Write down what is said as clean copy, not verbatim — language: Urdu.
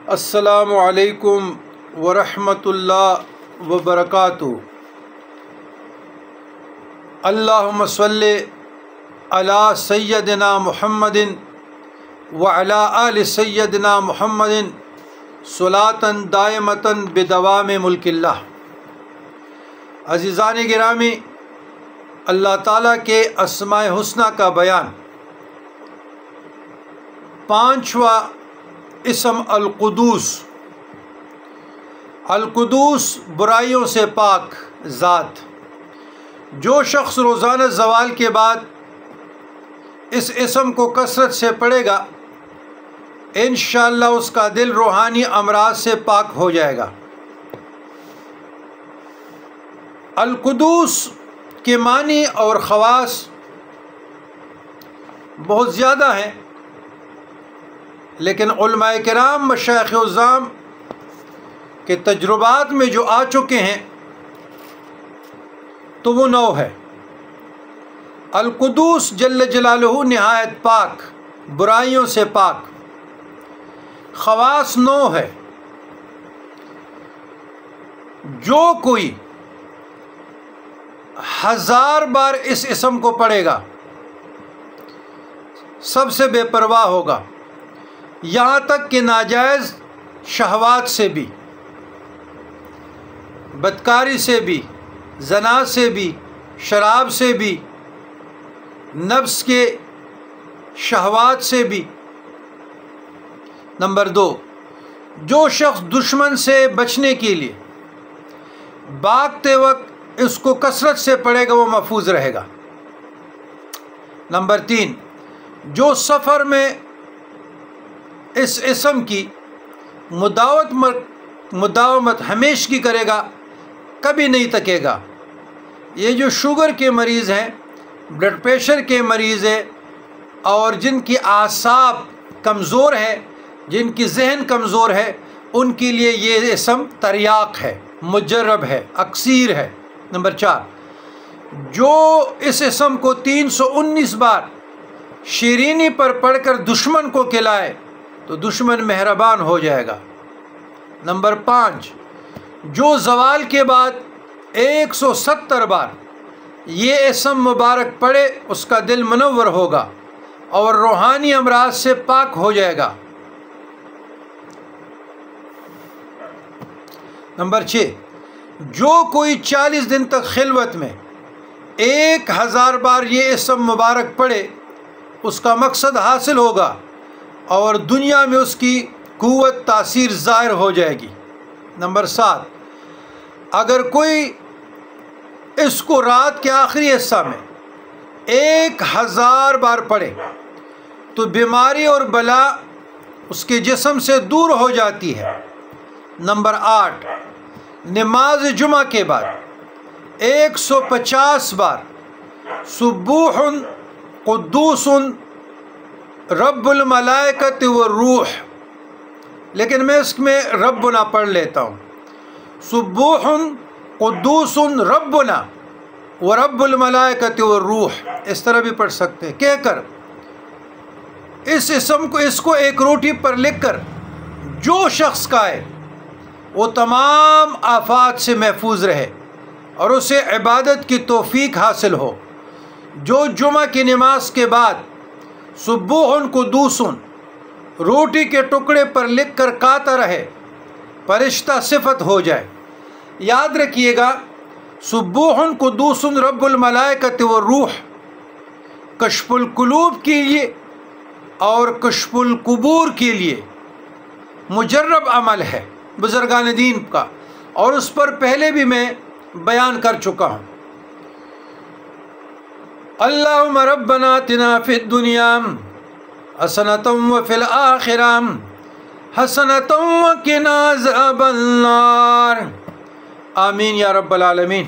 السلام علیکم ورحمۃ اللہ وبرکاتہ۔ اللہم صلی علی سیدنا محمد وعلی آل سیدنا محمد صلاۃً دائمۃً بدوام ملک اللہ۔ عزیزان گرامی، اللہ تعالیٰ کے اسماء حسنی کا بیان۔ پانچواں اسم القدوس۔ القدوس برائیوں سے پاک ذات۔ جو شخص روزانہ زوال کے بعد اس اسم کو کثرت سے پڑھے گا، انشاءاللہ اس کا دل روحانی امراض سے پاک ہو جائے گا۔ القدوس کے معنی اور خواص بہت زیادہ ہیں، لیکن علماء کرام مشائخ اعظام کے تجربات میں جو آ چکے ہیں تو وہ 9 ہے۔ القدوس جل جلالہ نہایت پاک، برائیوں سے پاک۔ خواص 9 ہے۔ جو کوئی 1000 بار اس اسم کو پڑھے گا سب سے بے پرواہ ہوگا، یہاں تک کہ ناجائز شہوات سے بھی، بدکاری سے بھی، زنا سے بھی، شراب سے بھی، نفس کے شہوات سے بھی۔ نمبر 2، جو شخص دشمن سے بچنے کے لیے بھاگتے وقت اس کو کثرت سے پڑھے گا وہ محفوظ رہے گا۔ نمبر 3، جو سفر میں اس اسم کی مداومت ہمیشگی کرے گا کبھی نہیں تکے گا۔ یہ جو شوگر کے مریض ہیں، بلڈ پریشر کے مریض ہیں، اور جن کی اعصاب کمزور ہے، جن کی ذہن کمزور ہے، ان کے لیے یہ اسم تریاق ہے، مجرب ہے، اکسیر ہے۔ نمبر 4، جو اس اسم کو 319 بار شیرینی پر پڑھ کر دشمن کو کھلائے تو دشمن مہربان ہو جائے گا۔ نمبر 5، جو زوال کے بعد 170 بار یہ اسم مبارک پڑھے اس کا دل منور ہوگا اور روحانی امراض سے پاک ہو جائے گا۔ نمبر 6، جو کوئی 40 دن تک خلوت میں 1000 بار یہ اسم مبارک پڑھے اس کا مقصد حاصل ہوگا اور دنیا میں اس کی قوت تاثیر ظاہر ہو جائے گی۔ نمبر 7، اگر کوئی اس کو رات کے آخری حصہ میں 1000 بار پڑھے تو بیماری اور بلا اس کے جسم سے دور ہو جاتی ہے۔ نمبر 8، نماز جمعہ کے بعد 150 بار سبوح قدوس رب الملائکۃ والروح، لیکن میں اس میں ربنا پڑھ لیتا ہوں۔ سبوح قدوس ربنا ورب الملائکۃ والروح، اس طرح بھی پڑھ سکتے ہیں۔ کہہ کر اس اسم کو ایک روٹی پر لکھ کر جو شخص کھائے وہ تمام آفات سے محفوظ رہے اور اسے عبادت کی توفیق حاصل ہو۔ جو جمعہ کی نماز کے بعد سبوح قدوس روٹی کے ٹکڑے پر لکھ کر کھاتا رہے فرشتہ صفت ہو جائے۔ یاد رکھیے گا، سبوح قدوس رب الملائکۃ والروح کشف القلوب کے لیے اور کشف القبور کے لیے مجرب عمل ہے بزرگان دین کا، اور اس پر پہلے بھی میں بیان کر چکا ہوں۔ اللہم ربنا آتنا فی الدنیا حسنۃ وفی الآخرہ حسنۃ وقنا عذاب النار۔ آمین یا رب العالمین۔